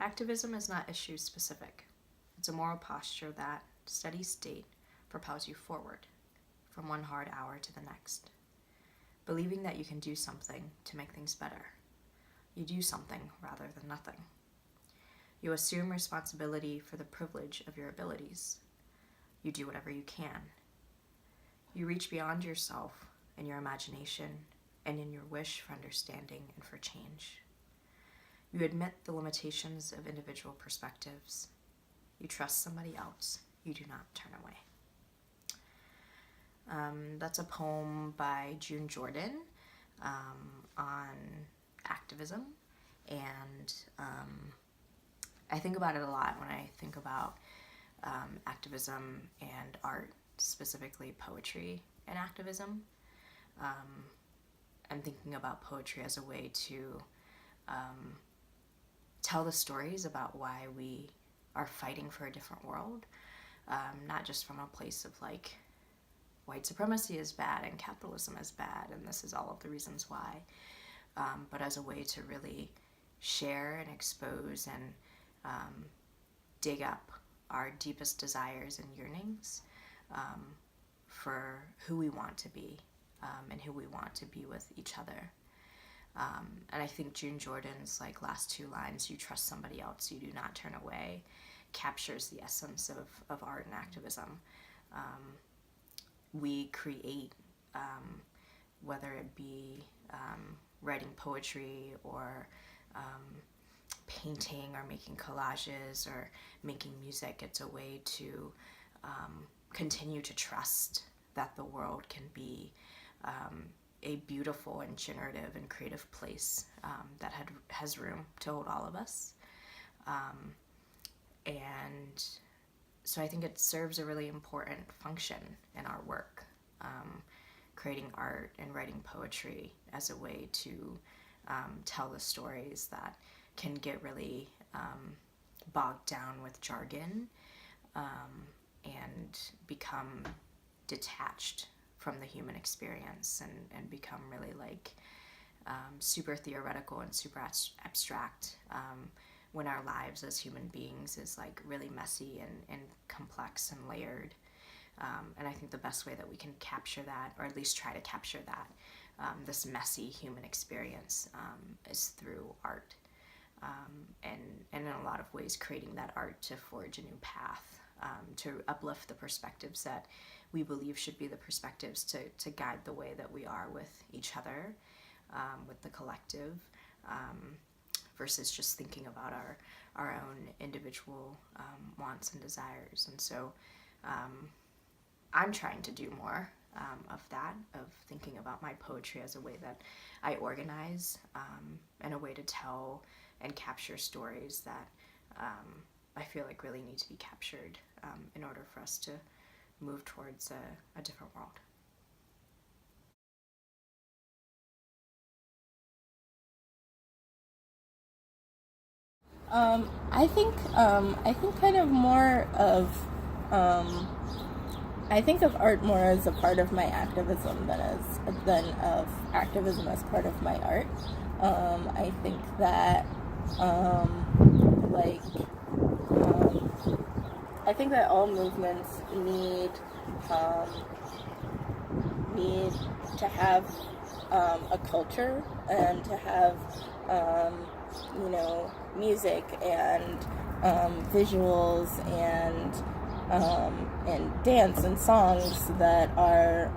Activism is not issue specific. It's a moral posture that, steady state, propels you forward, from one hard hour to the next. Believing that you can do something to make things better. You do something rather than nothing. You assume responsibility for the privilege of your abilities. You do whatever you can. You reach beyond yourself in your imagination and in your wish for understanding and for change. You admit the limitations of individual perspectives. You trust somebody else. You do not turn away. That's a poem by June Jordan on activism. And I think about it a lot when I think about activism and art, specifically poetry and activism. I'm thinking about poetry as a way to tell the stories about why we are fighting for a different world, not just from a place of like white supremacy is bad and capitalism is bad and this is all of the reasons why, but as a way to really share and expose and dig up our deepest desires and yearnings for who we want to be and who we want to be with each other. And I think June Jordan's like last two lines, you trust somebody else, you do not turn away, captures the essence of art and activism. We create, whether it be writing poetry or painting or making collages or making music, it's a way to continue to trust that the world can be a beautiful and generative and creative place that has room to hold all of us. And so I think it serves a really important function in our work, creating art and writing poetry as a way to tell the stories that can get really bogged down with jargon and become detached from the human experience and become really like super theoretical and super abstract when our lives as human beings is like really messy and complex and layered. And I think the best way that we can capture that, or at least try to capture that, this messy human experience is through art. And in a lot of ways creating that art to forge a new path, to uplift the perspectives that we believe should be the perspectives to guide the way that we are with each other, with the collective, versus just thinking about our own individual wants and desires. And so I'm trying to do more of that, of thinking about my poetry as a way that I organize and a way to tell and capture stories that I feel like really need to be captured in order for us to move towards a different world. I think kind of more of I think of art more as a part of my activism than of activism as part of my art. I think that I think that all movements need to have a culture and to have music and visuals and dance and songs that are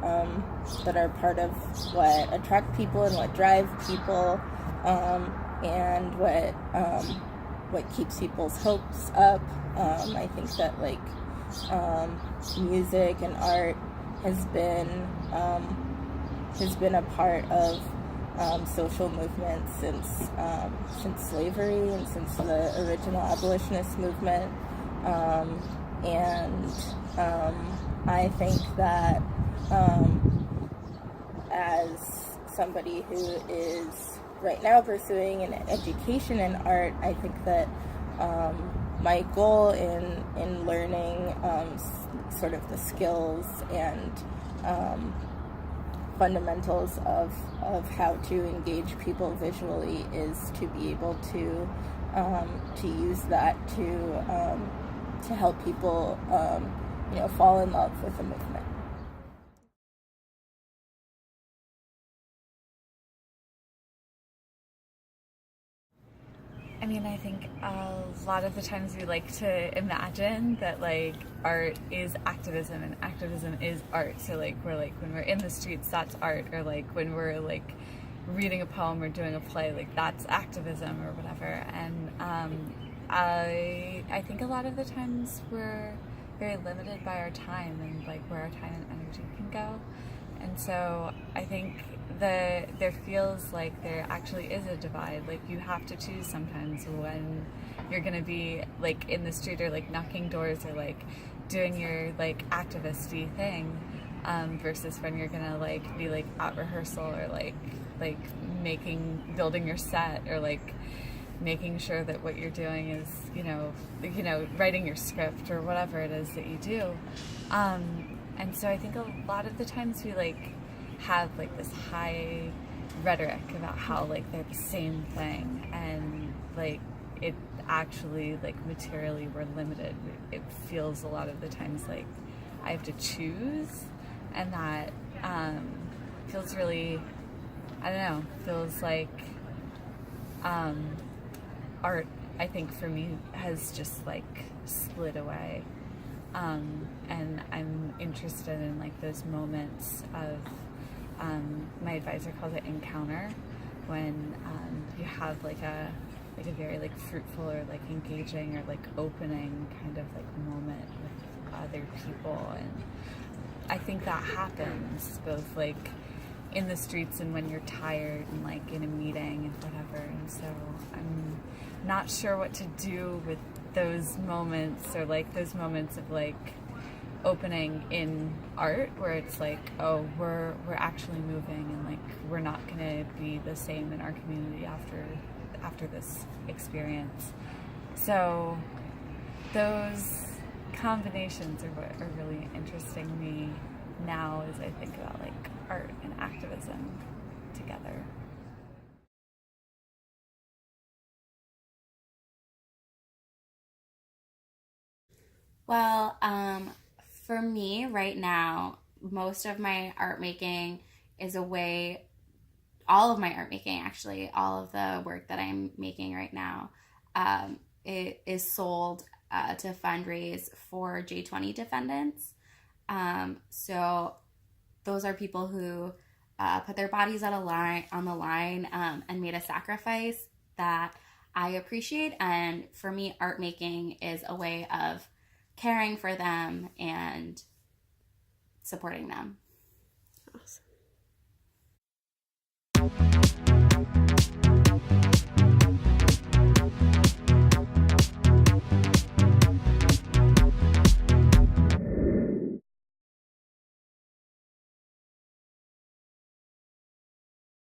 part of what attract people and what drive people, and what keeps people's hopes up. I think that music and art has been a part of social movements since slavery and since the original abolitionist movement, and I think that as somebody who is right now pursuing an education in art, I think that my goal in learning sort of the skills and fundamentals of how to engage people visually is to be able to use that to help people fall in love with the movement. I mean, I think a lot of the times we like to imagine that like art is activism and activism is art. So like we're like when we're in the streets, that's art, or like when we're like reading a poem or doing a play, like that's activism or whatever. And I think a lot of the times we're very limited by our time and like where our time and energy can go. And so I think there feels like there actually is a divide. Like you have to choose sometimes when you're gonna be like in the street or like knocking doors or like doing your like activist-y thing, versus when you're gonna like be like at rehearsal or like building your set or like making sure that what you're doing is writing your script or whatever it is that you do. And so I think a lot of the times we like have like this high rhetoric about how like they're the same thing, and like it actually like materially we're limited. It feels a lot of the times like I have to choose, and that feels really, I don't know, feels like art, I think for me, has just like slid away. And I'm interested in like those moments of, my advisor calls it encounter, when you have like a very like fruitful or like engaging or like opening kind of like moment with other people. And I think that happens both like in the streets and when you're tired and like in a meeting and whatever. And so I'm not sure what to do with those moments, or like those moments of like opening in art where it's like, oh, we're actually moving, and like we're not gonna be the same in our community after this experience. So those combinations are what are really interesting me now as I think about like art and activism together. Well, for me right now, most of my art making is a way, all of my art making actually, all of the work that I'm making right now, it is sold to fundraise for J20 defendants. So those are people who put their bodies on the line, and made a sacrifice that I appreciate. And for me, art making is a way of caring for them and supporting them. Awesome.